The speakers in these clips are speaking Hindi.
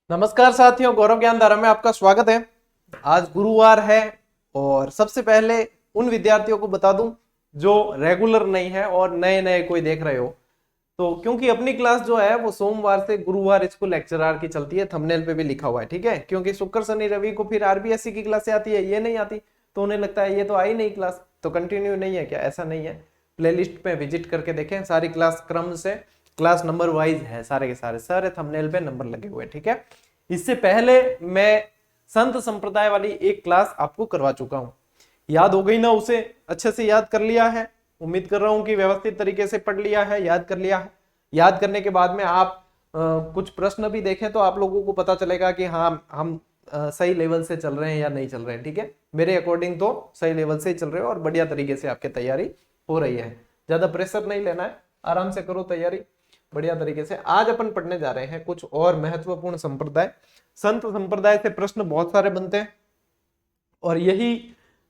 नमस्कार साथियों, गौरव ज्ञान धारा में आपका स्वागत है। आज गुरुवार है और सबसे पहले उन विद्यार्थियों को बता दूं जो रेगुलर नहीं है और नए नए कोई देख रहे हो, तो क्योंकि अपनी क्लास जो है वो सोमवार से गुरुवार इसको लेक्चरर की चलती है, थंबनेल पे भी लिखा हुआ है, ठीक है। क्योंकि शुक्र शनि रवि को फिर आरबीएससी की क्लासे आती है, ये नहीं आती, तो उन्हें लगता है ये तो आई नहीं क्लास, तो कंटिन्यू नहीं है क्या? ऐसा नहीं है। प्लेलिस्ट पे विजिट करके देखें, सारी क्लास क्रम से क्लास नंबर वाइज है, सारे के सारे थंबनेल पे नंबर लगे हुए, ठीक है। इससे पहले मैं संत संप्रदाय वाली एक क्लास आपको करवा चुका हूं, याद हो गई ना? उसे अच्छे से याद कर लिया है? उम्मीद कर रहा हूं कि व्यवस्थित तरीके से पढ़ लिया है, याद कर लिया है। याद करने के बाद में आप कुछ प्रश्न भी देखें तो आप लोगों को पता चलेगा कि हाँ हम सही लेवल से चल रहे हैं या नहीं चल रहे हैं, ठीक है। मेरे अकॉर्डिंग तो सही लेवल से ही चल रहे हो और बढ़िया तरीके से आपकी तैयारी हो रही है। ज्यादा प्रेशर नहीं लेना है, आराम से करो तैयारी बढ़िया तरीके से। आज अपन पढ़ने जा रहे हैं कुछ और महत्वपूर्ण संप्रदाय। संत संप्रदाय से प्रश्न बहुत सारे बनते हैं और यही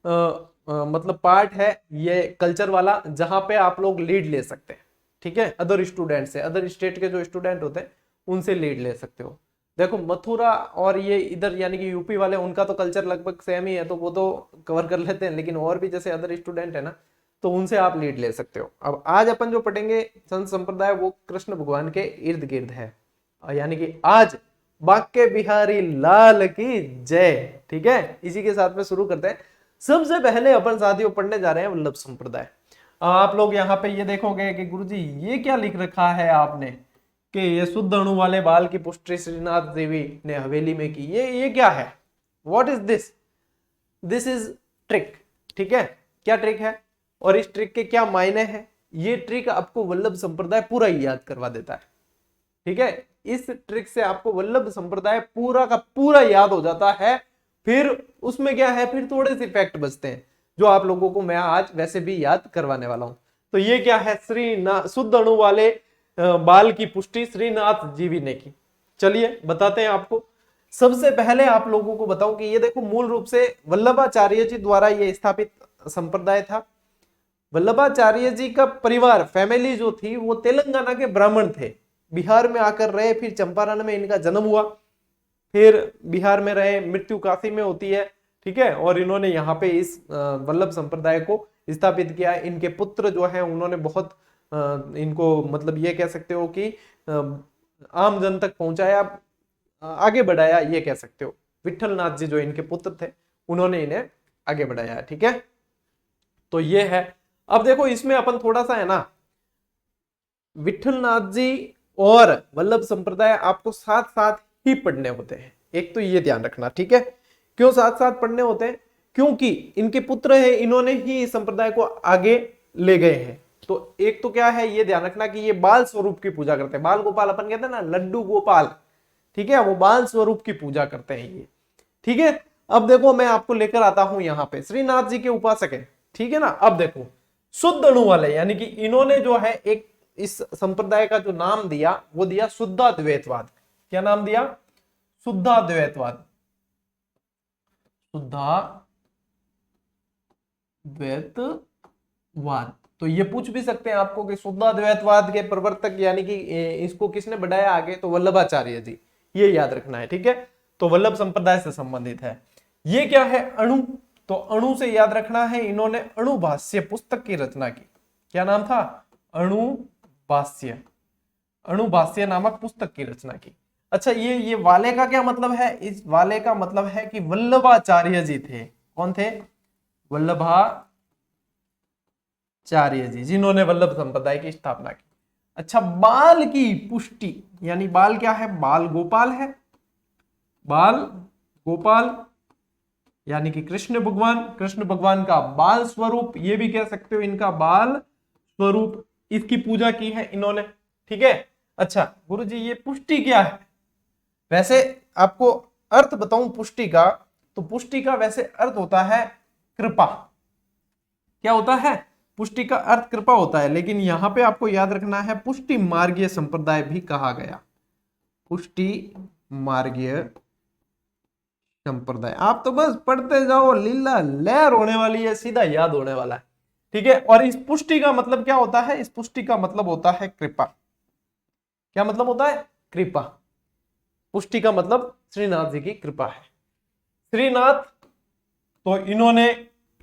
मतलब पार्ट है ये कल्चर वाला, जहां पे आप लोग लीड ले सकते हैं, ठीक है। अदर स्टूडेंट से, अदर स्टेट के जो स्टूडेंट होते हैं उनसे लीड ले सकते हो। देखो मथुरा और ये इधर यानी कि यूपी वाले, उनका तो कल्चर लगभग सेम ही है, तो वो तो कवर कर लेते हैं, लेकिन और भी जैसे अदर स्टूडेंट है ना, तो उनसे आप लीड ले सकते हो। अब आज अपन जो पढ़ेंगे संत संप्रदाय, वो कृष्ण भगवान के इर्द गिर्द है, यानी कि आज बांके बिहारी लाल की जय, ठीक है। इसी के साथ में शुरू करते हैं। सबसे पहले अपन साथियों पढ़ने जा रहे हैं वल्लभ संप्रदाय। आप लोग यहाँ पे ये देखोगे कि गुरुजी ये क्या लिख रखा है आपने कि ये शुद्ध अणु वाले बाल की पुष्टि श्रीनाथ देवी ने हवेली में की, ये क्या है? What is this? This is trick, ठीक है। क्या ट्रिक है और इस ट्रिक के क्या मायने हैं? ये ट्रिक आपको वल्लभ संप्रदाय पूरा ही याद करवा देता है, ठीक है। इस ट्रिक से आपको वल्लभ संप्रदाय पूरा का पूरा याद हो जाता है। फिर उसमें क्या है, फिर थोड़े से फैक्ट बचते हैं जो आप लोगों को मैं आज वैसे भी याद करवाने वाला हूं। तो ये क्या है? श्रीनाथ शुद्ध अणु वाले बाल की पुष्टि श्रीनाथ जीवी ने की। चलिए बताते हैं आपको। सबसे पहले आप लोगों को बताऊं कि ये देखो, मूल रूप से वल्लभाचार्य जी द्वारा ये स्थापित संप्रदाय था। वल्लभाचार्य जी का परिवार, फैमिली जो थी, वो तेलंगाना के ब्राह्मण थे, बिहार में आकर रहे, फिर चंपारण में इनका जन्म हुआ, फिर बिहार में रहे, मृत्यु काशी में होती है, ठीक है। और इन्होंने यहाँ पे इस वल्लभ संप्रदाय को स्थापित किया। इनके पुत्र जो है उन्होंने बहुत इनको मतलब ये कह सकते हो कि आम जन तक पहुंचाया, आगे बढ़ाया, ये कह सकते हो। विठल नाथ जी जो इनके पुत्र थे, उन्होंने इन्हें आगे बढ़ाया, ठीक है। तो ये है। अब देखो इसमें अपन थोड़ा सा है ना, विठल नाथ जी और वल्लभ संप्रदाय आपको साथ साथ ही पढ़ने होते हैं, एक तो ये ध्यान रखना, ठीक है। क्यों साथ साथ पढ़ने होते हैं? क्योंकि इनके पुत्र है, इन्होंने ही इस संप्रदाय को आगे ले गए हैं। तो एक तो क्या है, ये ध्यान रखना कि ये बाल स्वरूप की पूजा करते हैं। बाल गोपाल अपन कहते हैं ना, लड्डू गोपाल, ठीक है, वो बाल स्वरूप की पूजा करते हैं ये, ठीक है। अब देखो मैं आपको लेकर आता हूं यहाँ पे, श्रीनाथ जी के उपासक है, ठीक है ना। अब देखो शुद्ध अणु वाले, यानी कि इन्होंने जो है एक इस संप्रदाय का जो नाम दिया वो दिया शुद्धाद्वैतवाद। क्या नाम दिया? शुद्धाद्वैतवाद। शुद्धाद्वैतवाद। तो ये पूछ भी सकते हैं आपको कि शुद्धाद्वैतवाद के प्रवर्तक यानी कि इसको किसने बढ़ाया आगे? तो वल्लभाचार्य जी, ये याद रखना है, ठीक है। तो वल्लभ संप्रदाय से संबंधित है। ये क्या है? अणु। तो अणु से याद रखना है, इन्होंने अणुभाष्य पुस्तक की रचना की। क्या नाम था? अणुभाष्य। अणुभाष्य नामक पुस्तक की रचना की। अच्छा, ये वाले का क्या मतलब है? इस वाले का मतलब है कि वल्लभाचार्य जी थे। कौन थे? वल्लभाचार्य जी, जिन्होंने वल्लभ संप्रदाय की स्थापना की। अच्छा, बाल की पुष्टि, यानी बाल क्या है? बाल गोपाल है। बाल गोपाल यानी कि कृष्ण भगवान, कृष्ण भगवान का बाल स्वरूप, ये भी कह सकते हो इनका बाल स्वरूप, इसकी पूजा की है इन्होंने, ठीक है। अच्छा गुरुजी, ये पुष्टि क्या है? वैसे आपको अर्थ बताऊं पुष्टि का, तो पुष्टि का वैसे अर्थ होता है कृपा। क्या होता है? पुष्टि का अर्थ कृपा होता है, लेकिन यहां पे आपको याद रखना है पुष्टि मार्गीय संप्रदाय भी कहा गया। पुष्टि मार्गीय संप्रदाय। आप तो बस पढ़ते जाओ, लीला लहर होने वाली है, सीधा याद होने वाला है, ठीक है। और इस पुष्टि का मतलब क्या होता है? इस पुष्टि का मतलब होता है कृपा। क्या मतलब होता है? कृपा। पुष्टि का मतलब श्रीनाथ जी की कृपा है। श्रीनाथ तो इन्होंने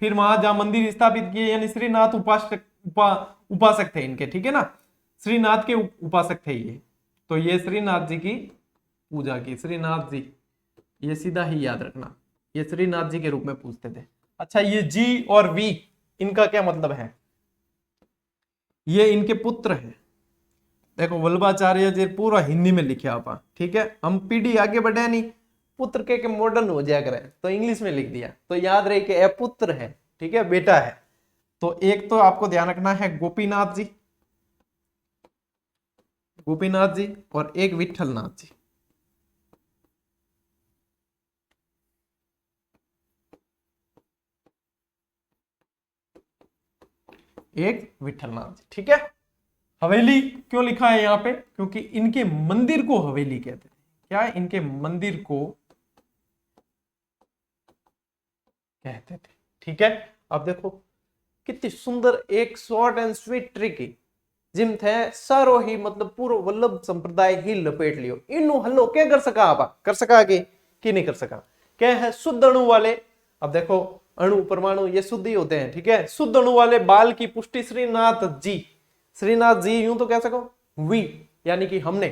फिर वहां जहां मंदिर स्थापित किए, यानी श्रीनाथ उपासक थे इनके, ठीक है ना, श्रीनाथ के उपासक थे ये। तो ये श्रीनाथ जी की पूजा की, श्रीनाथ जी, ये सीधा ही याद रखना, ये श्रीनाथ जी के रूप में पूजते थे। अच्छा, ये जी और वी इनका क्या मतलब है? ये इनके पुत्र हैं। देखो वल्लभाचार्य जी पूरा हिंदी में लिखे आप, ठीक है, हम पीढ़ी आगे बढ़े नहीं, पुत्र के मॉडर्न हो जाया करे तो इंग्लिश में लिख दिया, तो याद रहे कि पुत्र है, ठीक है, बेटा है। तो एक तो आपको ध्यान रखना है गोपीनाथ जी, गोपीनाथ जी, और एक विठलनाथ जी। एक विठलनाथ जी, ठीक है। हवेली क्यों लिखा है यहाँ पे? क्योंकि इनके मंदिर को हवेली कहते हैं। क्या? इनके मंदिर को कहते थे, ठीक है। अब देखो कितनी सुंदर एक short and sweet trick gym थे सारो ही, मतलब पूरा वल्लभ संप्रदाय ही लपेट लियो। इनु हल्लो क्या कर सका? आप कर सका आगे कि नहीं कर सका? क्या है? शुद्ध अणु वाले, अब देखो अणु परमाणु ये शुद्ध ही होते हैं, ठीक है। शुद्ध अणु वाले बाल की पुष्टि श्रीनाथ जी, श्रीनाथ जी यूं तो कह सको वी, यानी कि हमने,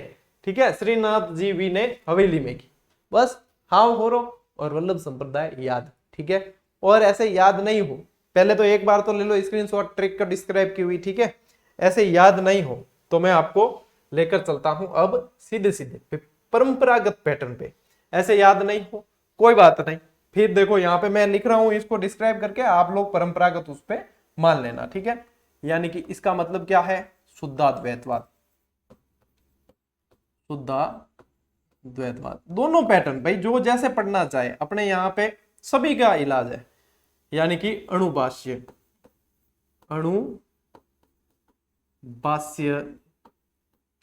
ठीक है, श्रीनाथ जी वी ने हवेली में की। बस हाव हो रो और वल्लभ संप्रदाय याद, ठीक है। और ऐसे याद नहीं हो, पहले तो एक बार तो ले लो स्क्रीनशॉट ट्रिक का डिस्क्राइब की हुई, ठीक है। ऐसे याद नहीं हो तो मैं आपको लेकर चलता हूं अब सीधे सीधे परंपरागत पैटर्न पे। ऐसे याद नहीं हो कोई बात नहीं, फिर देखो यहाँ पे मैं लिख रहा हूं इसको डिस्क्राइब करके, आप लोग परंपरागत उस पे मान लेना, ठीक है। यानी कि इसका मतलब क्या है? शुद्धाद्वैतवाद, शुद्धाद्वैतवाद, दोनों पैटर्न भाई जो जैसे पढ़ना चाहे अपने यहाँ पे सभी का इलाज है। यानी कि अणुभाष्य, अणुभाष्य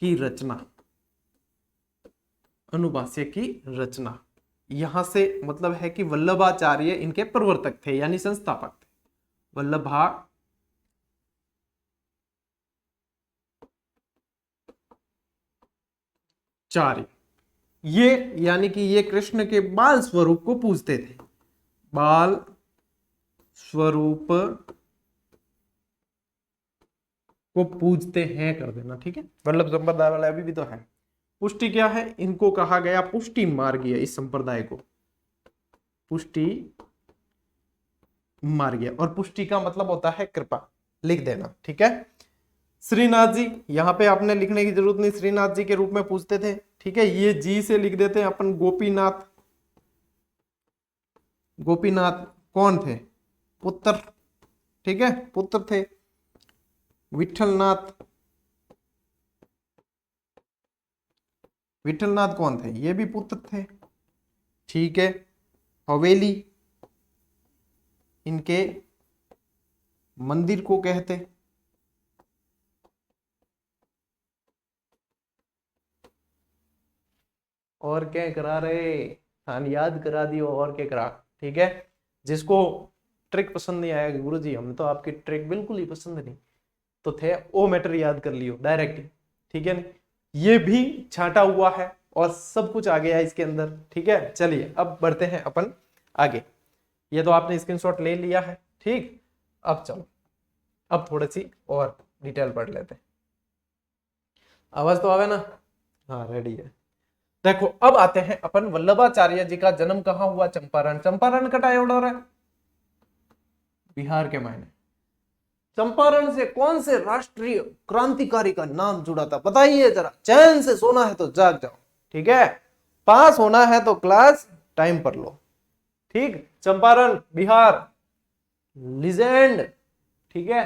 की रचना, अणुभाष्य की रचना, यहां से मतलब है कि वल्लभाचार्य इनके प्रवर्तक थे यानी संस्थापक थे। वल्लभाचार्य ये, यानी कि ये कृष्ण के बाल स्वरूप को पूजते थे, बाल स्वरूप को पूजते हैं कर देना, ठीक है। वल्लभ संप्रदाय वाला अभी भी तो है। पुष्टि क्या है? इनको कहा गया पुष्टि मार्गीय, इस संप्रदाय को पुष्टि मार्गीय, और पुष्टि का मतलब होता है कृपा, लिख देना, ठीक है। श्रीनाथ जी यहां पे आपने लिखने की जरूरत नहीं, श्रीनाथ जी के रूप में पूजते थे, ठीक है। ये जी से लिख देते हैं अपन गोपीनाथ, गोपीनाथ कौन थे? पुत्र, ठीक है, पुत्र थे। विठलनाथ, विठलनाथ कौन थे? ये भी पुत्र थे, ठीक है। हवेली इनके मंदिर को कहते, और क्या करा रहे थान याद करा दियो, और क्या करा, ठीक है। जिसको ट्रिक पसंद नहीं आया गुरुजी हमने तो आपकी ट्रिक बिल्कुल ही पसंद नहीं, तो थे वो मैटर याद कर लियो डायरेक्ट, ठीक है। ये भी छांटा हुआ है और सब कुछ आ गया है इसके अंदर, ठीक है। चलिए अब बढ़ते हैं अपन आगे। ये तो आपने स्क्रीनशॉट ले लिया है, ठीक। अब चलो अब थोड़ी सी और डिटेल पढ़ लेते हैं। आवाज तो आवे ना? हाँ रेडी है। देखो अब आते हैं अपन वल्लभाचार्य जी का जन्म कहाँ हुआ? चंपारण। चंपारण कटा एवडोर है बिहार के मायने। चंपारण से कौन से राष्ट्रीय क्रांतिकारी का नाम जुड़ा था बताइए जरा, चैन से सोना है तो जाग जाओ, ठीक है। पास होना है तो क्लास टाइम पर लो, ठीक। चंपारण बिहार लीजेंड, ठीक है।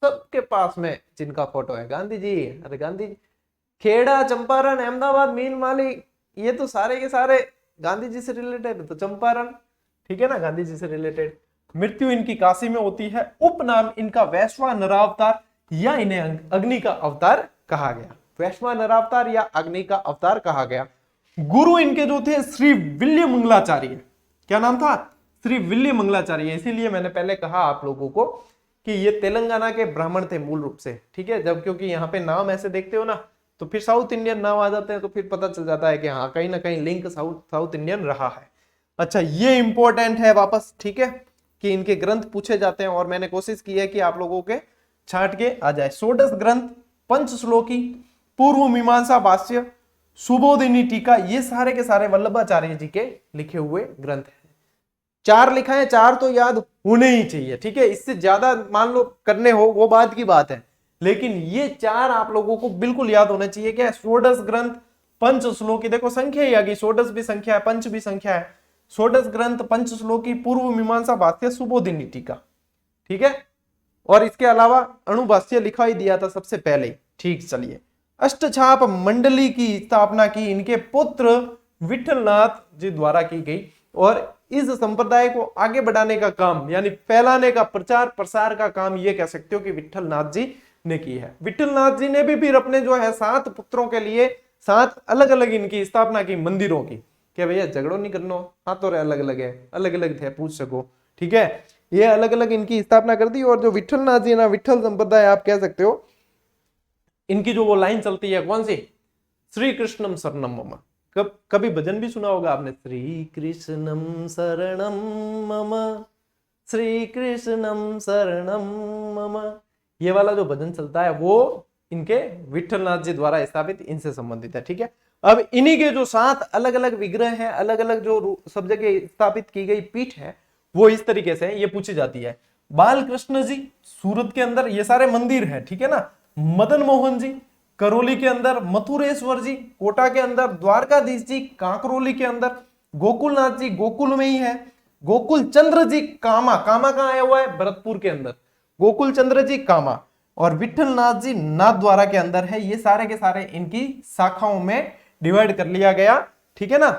सबके पास में जिनका फोटो है गांधी जी, अरे गांधी जी। खेड़ा, चंपारण, अहमदाबाद, मीन माली, ये तो सारे के सारे गांधी जी से रिलेटेड, तो चंपारण, ठीक है ना, गांधी जी से रिलेटेड। मृत्यु इनकी काशी में होती है। उपनाम इनका वैश्वानरावतार या इन्हें अग्नि का अवतार कहा गया, वैश्वानरावतार या अग्नि का अवतार कहा गया। गुरु इनके जो थे श्री विल्य मंगलाचार्य, क्या नाम था? श्री विल्य मंगलाचार्य। इसीलिए मैंने पहले कहा आप लोगों को कि ये तेलंगाना के ब्राह्मण थे मूल रूप से, ठीक है। जब क्योंकि यहाँ पे नाम ऐसे देखते हो ना तो फिर साउथ इंडियन नाम आ जाते हैं, तो फिर पता चल जाता है कि हाँ कहीं ना कहीं लिंक साउथ इंडियन रहा है। अच्छा, ये इंपॉर्टेंट है वापस, ठीक है, कि इनके ग्रंथ पूछे जाते हैं और मैंने कोशिश की है कि आप लोगों के छाट के आ जाए। षोडश ग्रंथ, पंचश्लोकी, पूर्व मीमांसा भाष्य, सुबोधिनी टीका, ये सारे के सारे वल्लभाचार्य जी के लिखे हुए ग्रंथ हैं। 4 लिखा है, 4 तो याद होने ही चाहिए, ठीक है, इससे ज्यादा मान लो करने हो वो बात की बात है, लेकिन ये 4 आप लोगों को बिल्कुल याद होने चाहिए। क्या? षोडश ग्रंथ, पंचश्लोकी, देखो संख्या ही आ गई, षोडश भी संख्या है, पंच भी संख्या है। षोडश ग्रंथ, पंचश्लोकी, पूर्व मीमांसा भाष्य, सुबोधिनी टीका, ठीक है। और इसके अलावा अणुभाष्य लिखा ही दिया था सबसे पहले, ठीक। चलिए, अष्टछाप मंडली की स्थापना की इनके पुत्र विठलनाथ जी द्वारा की गई, और इस संप्रदाय को आगे बढ़ाने का काम, यानी फैलाने का, प्रचार प्रसार का काम, ये कह सकते हो कि विठलनाथ जी ने की है। विठलनाथ जी ने भी फिर अपने जो है 7 पुत्रों के लिए 7 अलग अलग इनकी स्थापना की मंदिरों की। क्या भैया झगड़ो नहीं करना, हाँ तो अलग अलग है, अलग अलग थे, पूछ सको, ठीक है। ये अलग अलग इनकी स्थापना कर दी। और जो विठलनाथ जी ना, विठल संप्रदाय आप कह सकते हो, इनकी जो वो लाइन चलती है कौन सी, श्री कृष्णम शरणम मम। कभी भजन भी सुना होगा आपने, श्री कृष्णम शरणम मम, श्री कृष्णम शरणम मम, ये वाला जो भजन चलता है वो इनके विठलनाथ जी द्वारा स्थापित, इनसे संबंधित है, ठीक है। अब इन्हीं के जो 7 अलग अलग विग्रह हैं, अलग अलग जो सब जगह स्थापित की गई पीठ है, वो इस तरीके से ये पूछी जाती है। बाल कृष्ण जी सूरत के अंदर, ये सारे मंदिर है, ठीक है ना। मदन मोहन जी करौली के अंदर, मथुरेश्वर जी कोटा के अंदर, द्वारकाधीश जी कांकरोली के अंदर, गोकुलनाथ जी गोकुल में ही है, गोकुल चंद्र जी कामा, कामा कहां आया हुआ है, भरतपुर के अंदर, गोकुल चंद्र जी कामा, और विठलनाथ जी नाथ द्वारा के अंदर है। ये सारे के सारे इनकी शाखाओं में डिवाइड कर लिया गया, ठीक है ना।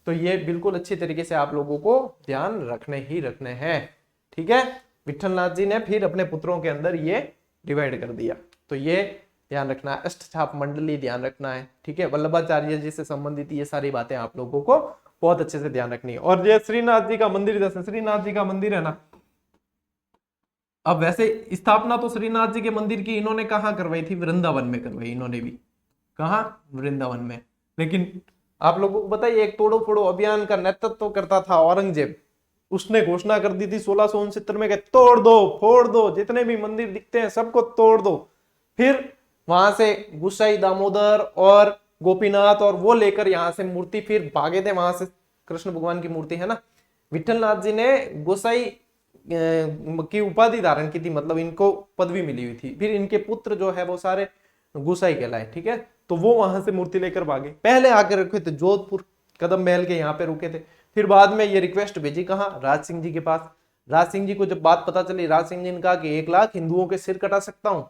तो ये बिल्कुल अच्छी तरीके से आप लोगों को ध्यान रखने ही रखने हैं, ठीक है। विठलनाथ जी ने फिर अपने पुत्रों के अंदर ये डिवाइड कर दिया, तो ये ध्यान रखना है। अष्टछाप मंडली ध्यान रखना है, ठीक है। वल्लभाचार्य जी से संबंधित ये सारी बातें आप लोगों को बहुत अच्छे से ध्यान रखनी है। और ये श्रीनाथ जी का मंदिर, जैसे श्रीनाथ जी का मंदिर है ना, अब वैसे स्थापना तो श्रीनाथ जी के मंदिर की इन्होंने कहाँ करवाई थी, वृंदावन में करवाई इन्होंने भी, कहा, वृंदावन में। लेकिन आप लोगों को बताइए, एक तोड़ो फोड़ो अभियान का नेतृत्व करता था औरंगजेब, उसने घोषणा कर दी थी 1669 में, तोड़ दो फोड़ दो, जितने भी मंदिर दिखते हैं सबको तोड़ दो। फिर वहां से गुसाई दामोदर और गोपीनाथ और वो लेकर यहां से मूर्ति फिर भागे थे, वहां से कृष्ण भगवान की मूर्ति है ना। विठलनाथ जी ने गोसाई की उपाधि धारण की थी, मतलब इनको पदवी मिली हुई थी। फिर इनके पुत्र जो है वो सारे गुसाई कहलाए, ठीक है। तो वो वहां से मूर्ति लेकर भागे, पहले आकर रुके थे जोधपुर कदम महल के यहाँ पे रुके थे। फिर बाद में ये रिक्वेस्ट भेजी कहाँ, राज सिंह जी के पास। राज सिंह जी को जब बात पता चली, राज सिंह जी ने कहा कि 1 लाख हिंदुओं के सिर कटा सकता हूं,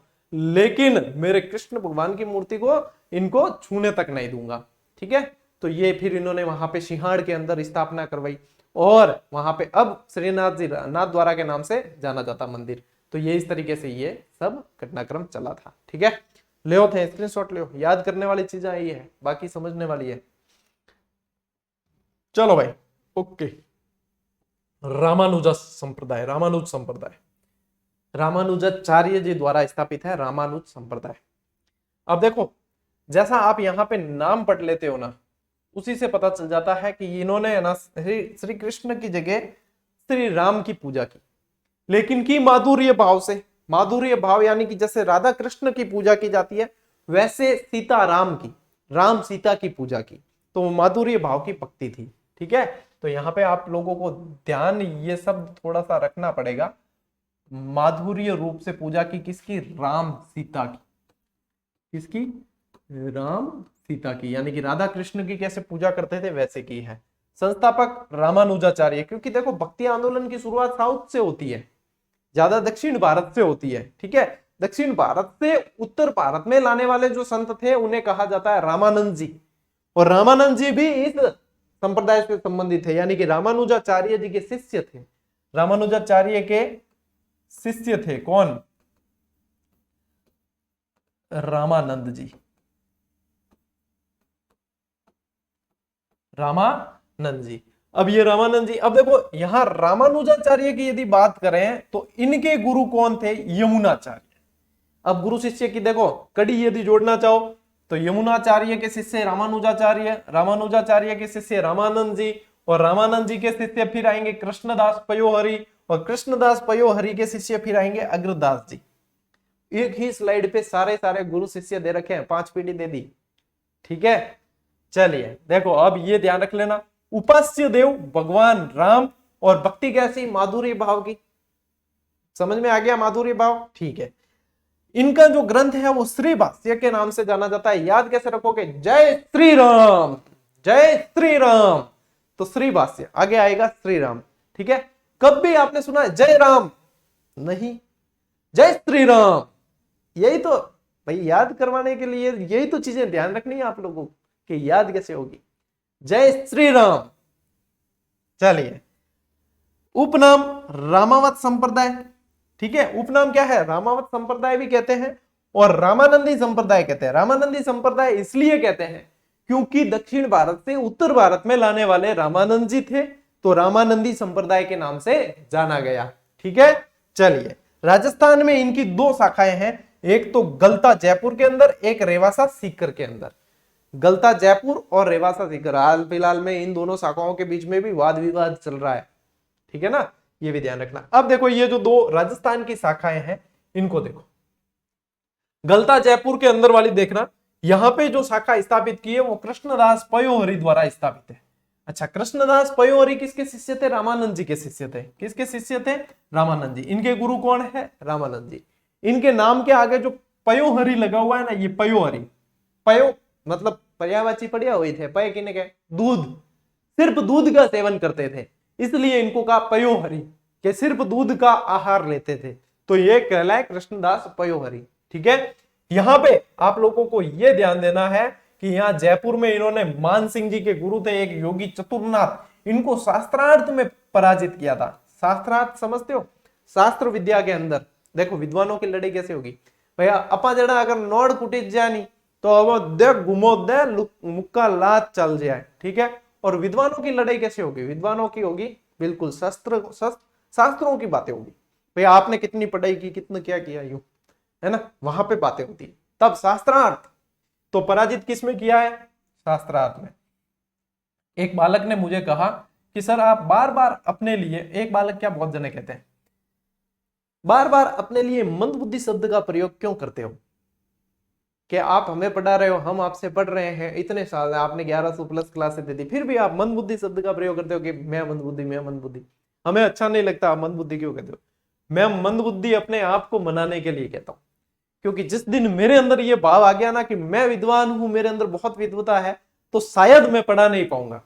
लेकिन मेरे कृष्ण भगवान की मूर्ति को इनको छूने तक नहीं दूंगा, ठीक है। तो ये फिर इन्होंने वहां पे सिंहाड़ के अंदर स्थापना करवाई, और वहां पे अब श्रीनाथ जी नाथ द्वारा के नाम से जाना जाता मंदिर। तो ये इस तरीके से ये सब घटनाक्रम चला था, ठीक है। ले थे स्क्रीनशॉट ले, याद करने वाली चीजें यही है, बाकी समझने वाली है। चलो भाई, ओके। रामानुजा संप्रदाय, रामानुज संप्रदाय, रामानुजाचार्य जी द्वारा स्थापित है रामानुज संप्रदाय। अब देखो, जैसा आप यहाँ पे नाम पढ़ लेते हो ना, उसी से पता चल जाता है कि इन्होंने ना श्री कृष्ण की जगह श्री राम की पूजा की, लेकिन की माधुर्य भाव से। माधुर्य भाव यानी कि जैसे राधा कृष्ण की पूजा की जाती है, वैसे सीता राम की, राम सीता की पूजा की, तो माधुर्य भाव की भक्ति थी, ठीक है। तो यहाँ पे आप लोगों को ध्यान ये सब थोड़ा सा रखना पड़ेगा। माधुर्य रूप से पूजा की किसकी, राम सीता की, किसकी, राम सीता की, यानी कि राधा कृष्ण की कैसे पूजा करते थे वैसे की है। संस्थापक रामानुजाचार्य, क्योंकि देखो भक्ति आंदोलन की शुरुआत साउथ से होती है, ज्यादा दक्षिण भारत से होती है, ठीक है। दक्षिण भारत से उत्तर भारत में लाने वाले जो संत थे उन्हें कहा जाता है रामानंद जी, और रामानंद जी भी इस संप्रदाय से संबंधित है, यानी कि रामानुजाचार्य जी के शिष्य थे। रामानुजाचार्य के शिष्य थे कौन, रामानंद जी, रामानंद जी। अब ये रामानंद जी, अब देखो यहां रामानुजाचार्य की यदि बात करें तो इनके गुरु कौन थे, यमुनाचार्य। अब गुरु शिष्य की देखो कड़ी यदि जोड़ना चाहो तो यमुनाचार्य के शिष्य रामानुजाचार्य, रामानुजाचार्य के शिष्य रामानंद जी, और रामानंद जी के शिष्य फिर आएंगे कृष्णदास पयोहरि, और कृष्णदास पयोहरि के शिष्य फिर आएंगे अग्रदास जी। एक ही स्लाइड पे सारे गुरु शिष्य दे रखे हैं, 5 पीढ़ी दे दी। ठीक है, चलिए देखो अब ये ध्यान रख लेना, उपास्य देव भगवान राम, और भक्ति कैसी, माधुर्य भाव की। समझ में आ गया माधुर्य भाव? ठीक है। इनका जो ग्रंथ है वो श्री भाष्य के नाम से जाना जाता है। याद कैसे रखोगे? जय श्री राम, जय श्री राम, तो श्री भाष्य आगे आएगा श्री राम। ठीक है, कब भी आपने सुना है जय राम? नहीं, जय श्री राम। यही तो भाई याद करवाने के लिए यही तो चीजें ध्यान रखनी है आप लोगों की, याद कैसे होगी? जय श्री राम। चलिए, उपनाम रामावत संप्रदाय। ठीक है, उपनाम क्या है? रामावत संप्रदाय भी कहते हैं और रामानंदी संप्रदाय कहते हैं। रामानंदी संप्रदाय इसलिए कहते हैं क्योंकि दक्षिण भारत से उत्तर भारत में लाने वाले रामानंद जी थे, तो रामानंदी संप्रदाय के नाम से जाना गया। ठीक है, चलिए, राजस्थान में इनकी 2 शाखाएं हैं, एक तो गलता जयपुर के अंदर, एक रेवासा सीकर के अंदर। गलता जयपुर और रेवासा सीकर, हाल फिलहाल में इन दोनों शाखाओं के बीच में भी वाद विवाद चल रहा है। ठीक है ना, ये भी ध्यान रखना। अब देखो ये जो 2 राजस्थान की शाखाएं हैं इनको देखो, गलता जयपुर के अंदर वाली देखना, यहां पे जो शाखा स्थापित की है वो कृष्णदास पयोहरि द्वारा स्थापित है। अच्छा, कृष्णदास पयोहरि किसके शिष्य थे? रामानंद जी के शिष्य थे। किसके शिष्य थे? रामानंद जी। इनके गुरु कौन है? रामानंद जी। इनके नाम के आगे जो पयोहरि लगा हुआ है ना, ये पयोहरि, पयो मतलब पर्यायवाची पढ़िया हुई थे, पय किने के? दूध, सिर्फ दूध का सेवन करते थे, इसलिए इनको कहा पयोहरि, के सिर्फ दूध का आहार लेते थे, तो ये कहलाए कृष्णदास पयोहरि। ठीक है, यहां पे आप लोगों को यह ध्यान देना है कि यहाँ जयपुर में इन्होंने मान सिंह जी के गुरु थे एक योगी चतुरनाथ, इनको शास्त्रार्थ में पराजित किया था। शास्त्रार्थ समझते हो? शास्त्र विद्या के अंदर देखो विद्वानों की लड़ाई कैसे होगी भैया, अपा जड़ा अगर नोड़ कुटित जानी तो अब दे घुमो दे मुक्का लात चल जाए। ठीक है, और विद्वानों की लड़ाई कैसे होगी? विद्वानों की होगी बिल्कुल शास्त्रों की बातें होगी। भैया आपने कितनी पढ़ाई की, कितना क्या किया, यूं है ना, वहां पे बातें होती। तब शास्त्रार्थ, तो पराजित किसमें किया है? शास्त्रार्थ में। एक बालक ने मुझे कहा कि सर आप बार बार अपने लिए, एक बालक क्या बहुत जने कहते हैं, बार बार अपने लिए मंदबुद्धि शब्द का प्रयोग क्यों करते हो? कि आप हमें पढ़ा रहे हो, हम आपसे पढ़ रहे हैं, इतने साल आपने 1100 प्लस क्लासेस दे दी, फिर भी आप मंदबुद्धि शब्द का प्रयोग करते हो कि मैं मंदबुद्धि, मैं मंदबुद्धि। हमें अच्छा नहीं लगता, आप मंदबुद्धि क्यों कहते हो? मैं मंदबुद्धि अपने आप को मनाने के लिए कहता हूं, क्योंकि जिस दिन मेरे अंदर ये भाव आ गया ना कि मैं विद्वान हूं, मेरे अंदर बहुत विद्वता है, तो शायद मैं पढ़ा नहीं पाऊंगा,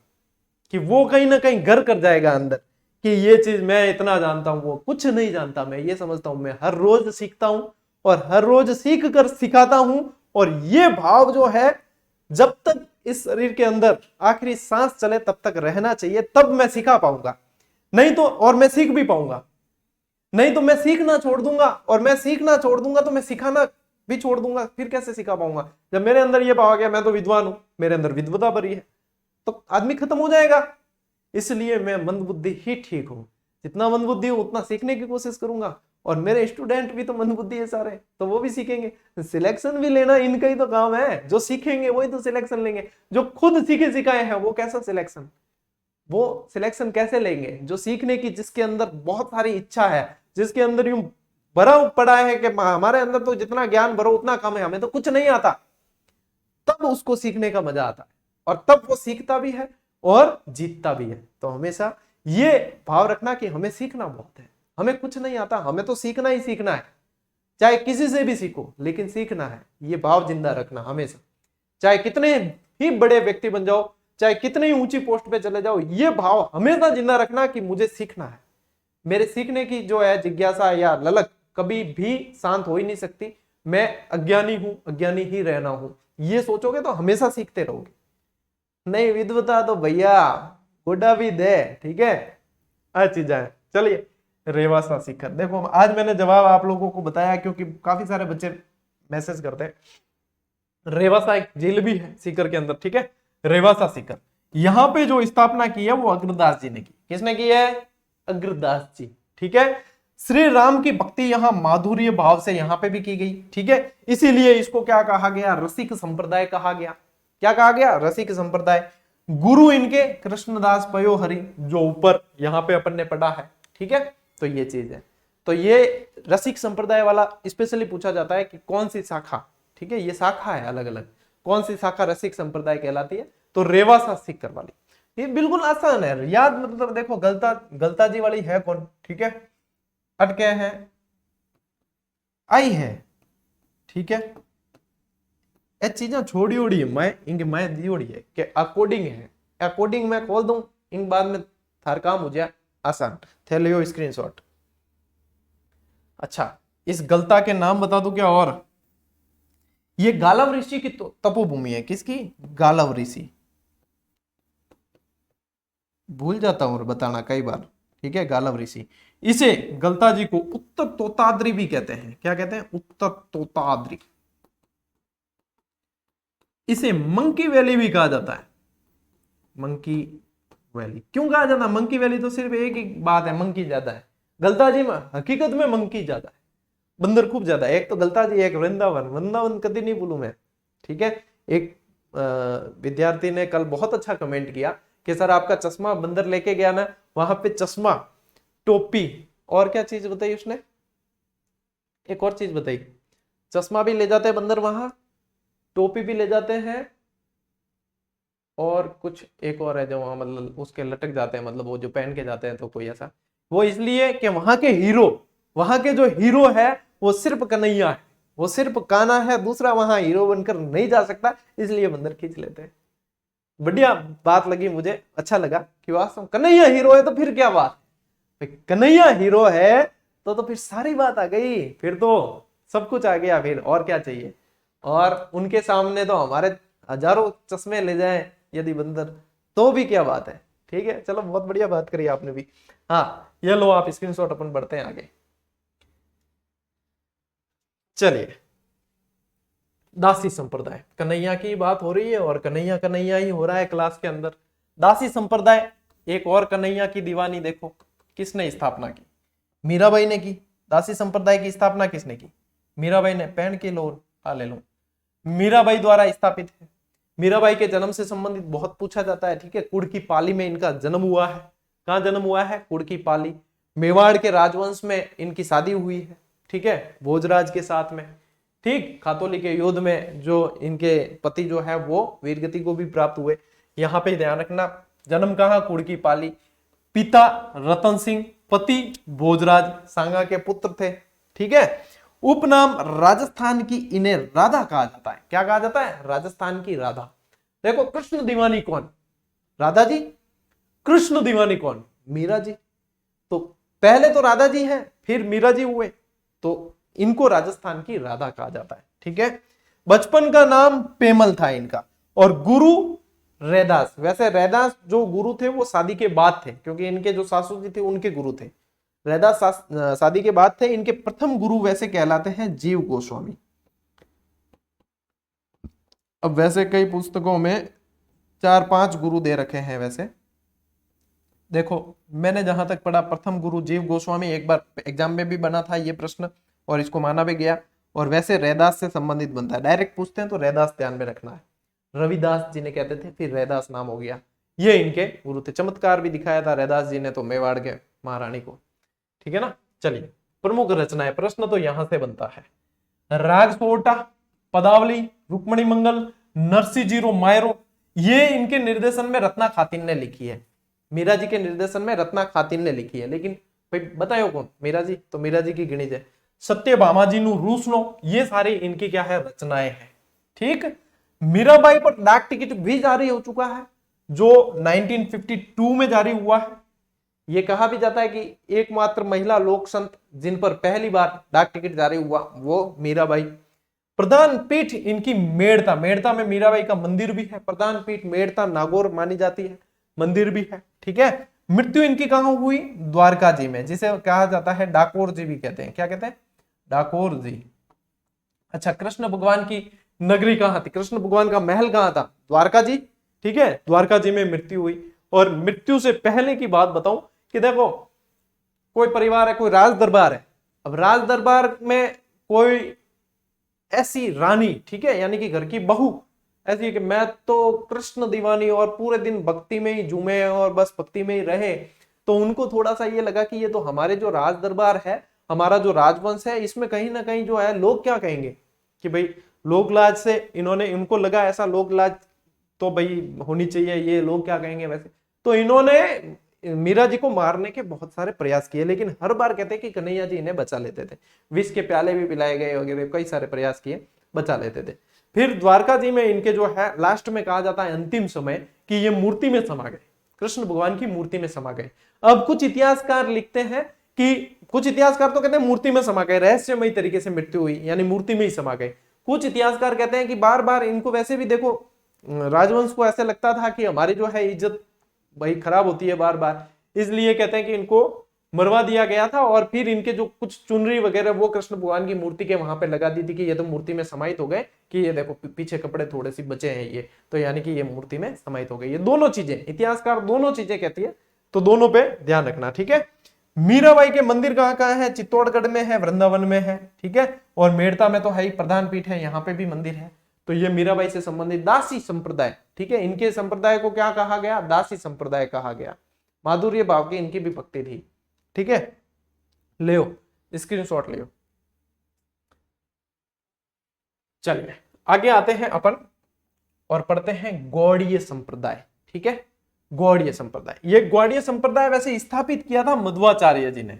कि वो कहीं ना कहीं घर कर जाएगा अंदर कि ये चीज मैं इतना जानता हूं, वो कुछ नहीं जानता। मैं ये समझता हूं मैं हर रोज सीखता हूं और हर रोज सीख कर सिखाता हूं, और ये भाव जो है जब तक इस शरीर के अंदर आखिरी सांस चले तब तक रहना चाहिए, तब मैं सिखा पाऊंगा। नहीं तो, और मैं सीख भी पाऊंगा, नहीं तो मैं सीखना छोड़ दूंगा, और मैं सीखना छोड़ दूंगा तो मैं सिखाना भी छोड़ दूंगा, फिर कैसे सिखा पाऊंगा? जब मेरे अंदर ये भाव आ गया मैं तो विद्वान हूं, मेरे अंदर विद्वता भरी है, तो आदमी खत्म हो जाएगा। इसलिए मैं मंदबुद्धि ही ठीक हूं, जितना मंदबुद्धि हूं उतना सीखने की कोशिश करूंगा, और मेरे स्टूडेंट भी तो मंदबुद्धि है सारे, तो वो भी सीखेंगे। सिलेक्शन भी लेना इनका ही तो काम है, जो सीखेंगे वही तो सिलेक्शन लेंगे। जो खुद सीखे सिखाए हैं वो कैसा सिलेक्शन, वो सिलेक्शन कैसे लेंगे? जो सीखने की, जिसके अंदर बहुत सारी इच्छा है, जिसके अंदर यूं भरा पड़ा है कि हमारे अंदर तो जितना ज्ञान भरो उतना कम है, हमें तो कुछ नहीं आता, तब उसको सीखने का मजा आता है, और तब वो सीखता भी है और जीतता भी है। तो हमेशा ये भाव रखना कि हमें सीखना बहुत है, हमें कुछ नहीं आता, हमें तो सीखना ही सीखना है, चाहे किसी से भी सीखो लेकिन सीखना है। ये भाव जिंदा रखना हमेशा, चाहे कितने ही बड़े व्यक्ति बन जाओ, चाहे कितनी ही ऊंची पोस्ट पे चले जाओ, ये भाव हमेशा जिंदा रखना कि मुझे सीखना है। मेरे सीखने की जो है जिज्ञासा या ललक कभी भी शांत हो ही नहीं सकती। मैं अज्ञानी हूं, अज्ञानी ही रहना हूं, ये सोचोगे तो हमेशा सीखते रहोगे। नहीं विद्वता तो भैया गोडा भी दे, ठीक है, अच्छी जाए। चलिए, रेवासा सीकर देखो, आज मैंने जवाब आप लोगों को बताया क्योंकि काफी सारे बच्चे मैसेज करते हैं। रेवासा एक झील भी है सीकर के अंदर, ठीक है, रेवासा सीकर। यहां पे जो स्थापना की है वो अग्रदास जी ने की। किसने की है? अग्रदास जी, ठीक है। श्री राम की भक्ति यहां माधुर्य भाव से यहां पे भी की गई, ठीक है। इसीलिए इसको क्या कहा गया, रसिक संप्रदाय कहा गया। क्या कहा गया, रसिक संप्रदाय। गुरु इनके कृष्णदास पयो हरि, जो ऊपर यहां पे अपन ने पढ़ा है, ठीक है। तो ये चीज है। तो ये रसिक संप्रदाय वाला स्पेशली पूछा जाता है कि कौन सी शाखा, ठीक है, ये शाखा है अलग अलग, कौन सी शाखा रसिक संप्रदाय कहलाती है, तो रेवासा सीकर वाली। ये बिल्कुल आसान है याद, मतलब देखो गलता जी वाली है कौन, ठीक है, अटके हैं, आई है, ठीक है। ये चीजें छोड़ी उड़ी है, मैं इंगे मैं दी उड़ी है कि अकॉर्डिंग है, अकॉर्डिंग मैं खोल दूं इन बाद में थार काम हो जाए आसान। थे लियो स्क्रीनशॉट। अच्छा, इस गलता के नाम बता दूं क्या, और ये गालव ऋषि की तपोभूमि है, किसकी, गालव ऋषि। भूल जाता हूं बताना कई बार, ठीक है, गालव ऋषि। इसे गलता जी को उत्तर तोताद्री भी कहते हैं। क्या कहते हैं, उत्तर तोताद्री। इसे मंकी वैली भी कहा जाता है। मंकी वैली क्यों कहा जाता है, मंकी वैली तो सिर्फ एक ही बात है, मंकी ज्यादा है। गलता जी में हकीकत में मंकी ज्यादा है, बंदर खूब ज्यादा है। एक तो गलता जी, एक वृंदावन, वृंदावन कभी नहीं भूलू मैं, ठीक है। एक विद्यार्थी ने कल बहुत अच्छा कमेंट किया कि सर आपका चश्मा बंदर लेके गया ना, वहां पे चश्मा, टोपी और क्या चीज बताई उसने, एक और चीज बताई, चश्मा भी ले जाते हैं बंदर वहां, टोपी भी ले जाते हैं, और कुछ एक और है जो वहां मतलब उसके लटक जाते हैं, मतलब वो जो पहन के जाते हैं, तो कोई ऐसा, वो इसलिए कि वहां के हीरो, वहां के जो हीरो है वो सिर्फ कन्हैया है, वो सिर्फ कान्हा है, दूसरा वहां हीरो बनकर नहीं जा सकता, इसलिए बंदर खींच लेते हैं। बढ़िया बात लगी मुझे, अच्छा लगा कि वास्तव कन्हैया हीरो है तो फिर क्या बात, कन्हैया हीरो है तो फिर सारी बात आ गई, फिर तो सब कुछ आ गया, फिर और क्या चाहिए। और उनके सामने तो हमारे हजारों चश्मे ले जाएं यदि बंदर, तो भी क्या बात है, ठीक है। चलो बहुत बढ़िया बात करी आपने भी। हाँ, ये लो आप स्क्रीनशॉट, अपन बढ़ते हैं आगे। चलिए, दासी संप्रदाय, कन्हैया की बात हो रही है और कन्हैया कन्हैया ही हो रहा है क्लास के अंदर। दासी संप्रदाय, एक और कन्हैया की दीवानी देखो, किसने स्थापना की, मीराबाई ने की। दासी संप्रदाय की स्थापना किसने की, मीराबाई ने। पहन के लो, ले लो, मीराबाई द्वारा स्थापित है। मीराबाई के जन्म से संबंधित बहुत पूछा जाता है, ठीक है। कुड़ की पाली में इनका जन्म हुआ है। कहां जन्म हुआ है, कुड़ की पाली। मेवाड़ के राजवंश में इनकी शादी हुई है, ठीक है, भोजराज के साथ में, ठीक। खातोली के युद्ध में जो इनके पति जो है वो वीरगति को भी प्राप्त हुए। यहाँ पे ध्यान रखना, जन्म कहां, कुड़ की पाली। पिता रतन सिंह, पति भोजराज, सांगा के पुत्र थे, ठीक है। उपनाम राजस्थान की इन्हें राधा कहा जाता है। क्या कहा जाता है, राजस्थान की राधा। देखो, कृष्ण दीवानी कौन, राधा जी। कृष्ण दीवानी कौन, मीरा जी। तो पहले तो राधा जी हैं, फिर मीरा जी हुए, तो इनको राजस्थान की राधा कहा जाता है, ठीक है। बचपन का नाम पेमल था इनका, और गुरु रैदास। वैसे रैदास जो गुरु थे वो शादी के बाद थे, क्योंकि इनके जो सासू जी थे उनके गुरु थे। रैदास शादी के बाद थे। इनके प्रथम गुरु वैसे कहलाते हैं जीव गोस्वामी। अब वैसे कई पुस्तकों में 4-5 गुरु दे रखे हैं। वैसे देखो, मैंने जहां तक पढ़ा, प्रथम गुरु जीव गोस्वामी। एक बार एग्जाम में भी बना था ये प्रश्न और इसको माना भी गया। और वैसे रैदास से संबंधित बनता है, डायरेक्ट पूछते हैं तो रैदास ध्यान में रखना है। रविदास जी ने कहते थे, फिर रैदास नाम हो गया। ये इनके गुरु थे। चमत्कार भी दिखाया था रैदास जी ने तो मेवाड़ के महारानी को, ठीक है ना। चलिए, प्रमुख रचनाएं, प्रश्न तो यहां से बनता है। राग सोटा, पदावली, रुक्मणी मंगल, नरसी जीरो मायरो, ये इनके निर्देशन में रत्ना खातिन ने लिखी है। मीरा जी के निर्देशन में रत्ना खातिन ने लिखी है। लेकिन भाई बताओ कौन, मीरा जी, तो मीरा जी की गिनी जाए। सत्यभामा जी नु रूसनो, ये सारी इनकी क्या है, रचनाएं हैं, ठीक। मीराबाई पर डाक टिकट भी जारी हो चुका है, जो 1952 में जारी हुआ है। यह कहा भी जाता है कि एकमात्र महिला लोक संत जिन पर पहली बार डाक टिकट जारी हुआ वो मीराबाई। प्रधान पीठ इनकी मेड़ता, मेड़ता में मीराबाई का मंदिर भी है। प्रधान पीठ मेड़ता नागौर मानी जाती है, मंदिर भी है, ठीक है। मृत्यु इनकी कहां हुई, द्वारका जी में, जिसे कहा जाता है डाकोर जी भी कहते हैं। क्या कहते हैं, डाकोर जी। अच्छा, कृष्ण भगवान की नगरी कहां थी, कृष्ण भगवान का महल कहां था, द्वारका जी, ठीक है। द्वारका जी में मृत्यु हुई। और मृत्यु से पहले की बात बताऊं कि देखो, कोई परिवार है, कोई राज दरबार है। अब राज दरबार में कोई ऐसी रानी, ठीक है, यानी कि घर की बहू ऐसी है कि मैं तो कृष्ण दीवानी और पूरे दिन भक्ति में ही झूमे और बस भक्ति में ही रहे, तो उनको थोड़ा सा ये लगा कि ये तो हमारे जो राज दरबार है, हमारा जो राजवंश है, इसमें कहीं ना कहीं जो है लोग क्या कहेंगे कि भाई लोक लाज से इन्होंने, इनको लगा ऐसा लोक लाज तो भाई होनी चाहिए, ये लोग क्या कहेंगे वैसे, तो इन्होंने मीरा जी को मारने के बहुत सारे प्रयास किए, लेकिन हर बार कहते कि कन्हैया जी इन्हें बचा लेते थे। विष के प्याले भी पिलाए गए वगैरह, कई सारे प्रयास किए, बचा लेते थे। फिर द्वारका जी में इनके जो है लास्ट में कहा जाता है अंतिम समय कि ये मूर्ति में समा गए, कृष्ण भगवान की मूर्ति में समा गए। अब कुछ इतिहासकार लिखते हैं कि, कुछ इतिहासकार तो कहते हैं मूर्ति में समा गए, रहस्यमयी तरीके से मृत्यु हुई, यानी मूर्ति में ही समा गए। कुछ इतिहासकार कहते हैं कि बार बार इनको, वैसे भी देखो राजवंश को ऐसे लगता था कि हमारी जो है इज्जत भाई खराब होती है बार बार, इसलिए कहते हैं कि इनको मरवा दिया गया था। और फिर इनके जो कुछ चुनरी वगैरह वो कृष्ण भगवान की मूर्ति के वहां पे लगा दी थी कि ये तो मूर्ति में समाहित हो गए, कि ये देखो पीछे कपड़े थोड़े से बचे हैं ये, तो यानी कि ये मूर्ति में समाहित हो गए। ये दोनों चीजें इतिहासकार दोनों चीजें कहती है, तो दोनों पे ध्यान रखना, ठीक है। मीराबाई के मंदिर कहाँ कहाँ है? चित्तौड़गढ़ में है, वृंदावन में है, ठीक है, और मेड़ता में तो है ही, प्रधान पीठ है, यहाँ पे भी मंदिर है। तो ये मीराबाई से संबंधित दासी संप्रदाय, ठीक है, इनके संप्रदाय को क्या कहा गया? दासी संप्रदाय कहा गया। माधुर्य भाव की इनकी भी भक्ति थी, ठीक है। ले स्क्रीनशॉट ले। चलिए आगे आते हैं अपन और पढ़ते हैं गौड़ीय संप्रदाय, ठीक है। गौड़ीय संप्रदाय, ये गौड़ीय संप्रदाय वैसे स्थापित किया था मध्वाचार्य जी ने।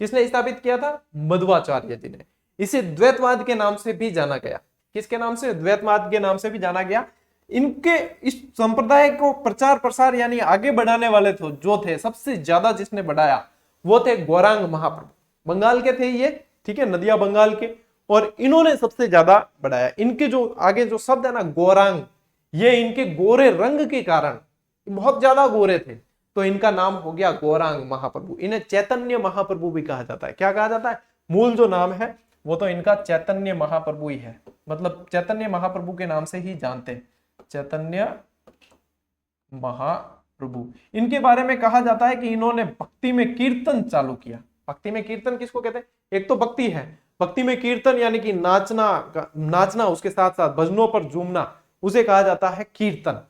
किसने स्थापित किया था? मध्वाचार्य जी ने। इसे द्वैतवाद के नाम से भी जाना गया। किसके नाम से? द्वैतवाद के नाम से भी जाना गया। इनके इस संप्रदाय को प्रचार प्रसार यानी आगे बढ़ाने वाले थे, जो थे सबसे ज्यादा जिसने बढ़ाया वो थे गौरांग महाप्रभु। बंगाल के थे ये, ठीक है, नदिया बंगाल के, और इन्होंने सबसे ज्यादा बढ़ाया। इनके जो आगे जो शब्द है ना गौरांग, ये इनके गोरे रंग के कारण, बहुत ज्यादा गोरे थे, तो इनका नाम हो गया गौरांग महाप्रभु। इन्हें चैतन्य महाप्रभु भी कहा जाता है। क्या कहा जाता है? मूल जो नाम है वो तो इनका चैतन्य महाप्रभु ही है, मतलब चैतन्य महाप्रभु के नाम से ही जानते हैं, चैतन्य महाप्रभु। इनके बारे में कहा जाता है कि इन्होंने भक्ति में कीर्तन चालू किया। भक्ति में कीर्तन किसको कहते हैं? एक तो भक्ति है, भक्ति में कीर्तन यानी कि नाचना उसके साथ साथ भजनों पर झूमना, उसे कहा जाता है कीर्तन,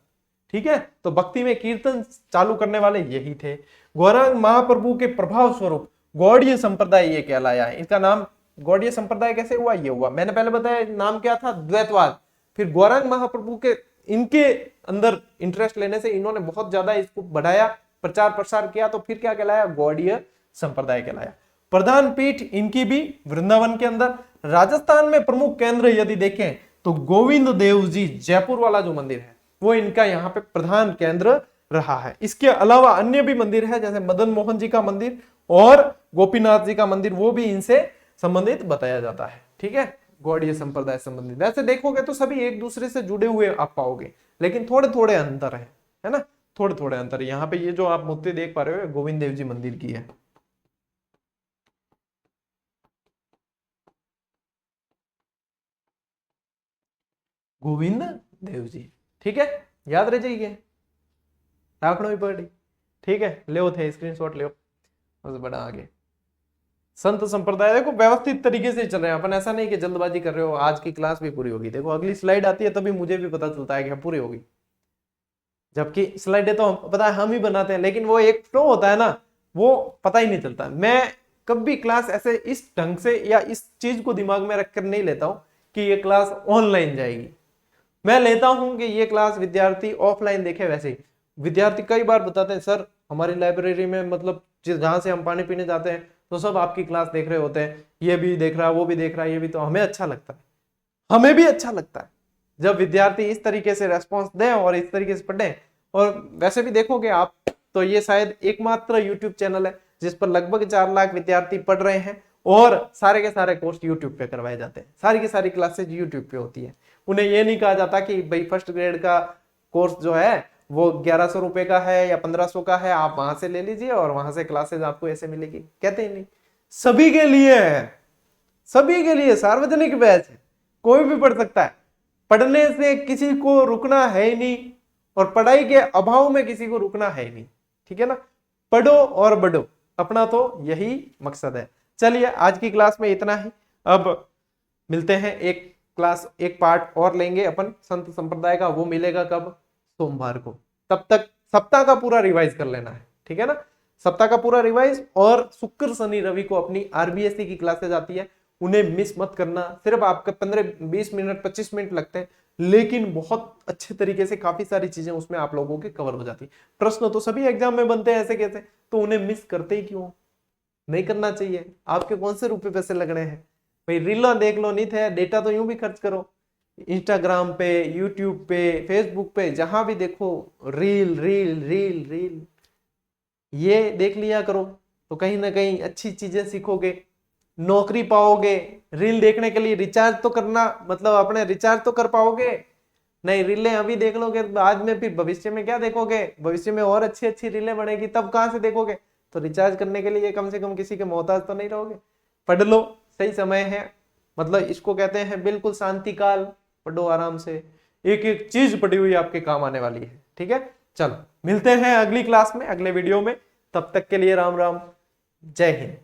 ठीक है। तो भक्ति में कीर्तन चालू करने वाले यही थे। गौरांग महाप्रभु के प्रभाव स्वरूप गौड़ीय संप्रदाय ये कहलाया है। इसका नाम गौड़ीय संप्रदाय कैसे हुआ? ये हुआ, मैंने पहले बताया नाम क्या था? द्वैतवाद। फिर गौरांग महाप्रभु के इनके अंदर इंटरेस्ट लेने से इन्होंने बहुत ज्यादा इसको बढ़ाया, प्रचार प्रसार किया, तो फिर क्या कहलाया? गौड़ीय संप्रदाय कहलाया। प्रधान पीठ इनकी भी वृंदावन के अंदर। राजस्थान में प्रमुख केंद्र यदि देखें तो गोविंद देव जी जयपुर वाला जो मंदिर है वो इनका यहाँ पे प्रधान केंद्र रहा है। इसके अलावा अन्य भी मंदिर है, जैसे मदन मोहन जी का मंदिर और गोपीनाथ जी का मंदिर, वो भी इनसे संबंधित बताया जाता है, ठीक है। गौड़ीय संप्रदाय संबंधित वैसे देखोगे तो सभी एक दूसरे से जुड़े हुए आप पाओगे, लेकिन थोड़े थोड़े अंतर है ना, थोड़े थोड़े अंतर। यहाँ पे ये जो आप मूर्ति देख पा रहे हो गोविंद देव जी मंदिर की है। गोविंद देव जी, ठीक है, याद रह जाइए, राखड़ो भी पड़ी, ठीक है। ले थे स्क्रीनशॉट ले, बस बड़ा आगे। संत संप्रदाय देखो व्यवस्थित तरीके से चल रहे हैं अपन, ऐसा नहीं कि जल्दबाजी कर रहे हो। आज की क्लास भी पूरी होगी, देखो अगली स्लाइड आती है तभी मुझे भी पता चलता है कि पूरी होगी, जबकि स्लाइडें तो पता है हम ही बनाते हैं, लेकिन वो एक फ्लो होता है ना, वो पता ही नहीं चलता। मैं कभी क्लास ऐसे इस ढंग से या इस चीज को दिमाग में रखकर नहीं लेता हूं कि ये क्लास ऑनलाइन जाएगी। मैं लेता हूं कि ये क्लास विद्यार्थी ऑफलाइन देखे। वैसे ही विद्यार्थी कई बार बताते हैं सर हमारी लाइब्रेरी में, मतलब जहां से हम पानी पीने जाते हैं तो सब आपकी क्लास देख रहे होते हैं, ये भी देख रहा है, वो भी देख रहा है, ये भी। तो हमें अच्छा लगता है, हमें भी अच्छा लगता है जब विद्यार्थी इस तरीके से रेस्पॉन्स दें और इस तरीके से पढ़ें। और वैसे भी देखोगे आप तो ये शायद एकमात्र यूट्यूब चैनल है जिस पर लगभग 4 लाख विद्यार्थी पढ़ रहे हैं, और सारे के सारे कोर्स यूट्यूब पे करवाए जाते हैं, सारी की सारी क्लासेज यूट्यूब पे होती है। उन्हें ये नहीं कहा जाता कि भाई फर्स्ट ग्रेड का कोर्स जो है वो 1100 रुपए का है या 1500 का है, आप वहां से ले लीजिए और वहां से क्लासेज आपको ऐसे मिलेगी, कहते ही नहीं। सभी के लिए है, सभी के लिए सार्वजनिक बैच है, कोई भी पढ़ सकता है। पढ़ने से किसी को रुकना है ही नहीं, और पढ़ाई के अभाव में किसी को रुकना है ही नहीं, ठीक है ना। पढ़ो और बढ़ो, अपना तो यही मकसद है। चलिए आज की क्लास में इतना ही। अब मिलते हैं एक पार्ट और लेंगे अपन संत संप्रदाय का, वो मिलेगा कब? सोमवार को। तब तक सप्ताह का पूरा रिवाइज कर लेना है, ठीक है ना? सप्ताह का पूरा रिवाइज। और शुक्र शनि रवि को अपनी आरबीएससी की क्लासेज आती है, उन्हें मिस मत करना। सिर्फ आपका 15-20 मिनट 25 मिनट लगते हैं, लेकिन बहुत अच्छे तरीके से काफी सारी चीजें उसमें आप लोगों के कवर हो जाती। प्रश्न तो सभी एग्जाम में बनते हैं ऐसे कैसे, तो उन्हें मिस करते ही क्यों? नहीं करना चाहिए। आपके कौन से रुपए पैसे लगने हैं भाई? रीलो देख लो, नहीं थे डेटा तो यूं भी खर्च करो। इंस्टाग्राम पे, यूट्यूब पे, फेसबुक पे, जहां भी देखो रील रील रील रील, ये देख लिया करो तो कहीं ना कहीं अच्छी चीजें सीखोगे, नौकरी पाओगे। रील देखने के लिए रिचार्ज तो करना, मतलब अपने रिचार्ज तो कर पाओगे। नहीं, रीलें अभी देख लोगे बाद में, फिर भविष्य में क्या देखोगे? भविष्य में और अच्छी अच्छी रीलें बनेगी, तब कहां से देखोगे? तो रिचार्ज करने के लिए कम से कम किसी के मोहताज तो नहीं रहोगे। पढ़ लो, सही समय है। मतलब इसको कहते हैं बिल्कुल शांति काल। पढ़ो आराम से, एक एक चीज पढ़ी हुई आपके काम आने वाली है, ठीक है? चलो मिलते हैं अगली क्लास में, अगले वीडियो में। तब तक के लिए राम राम, जय हिंद।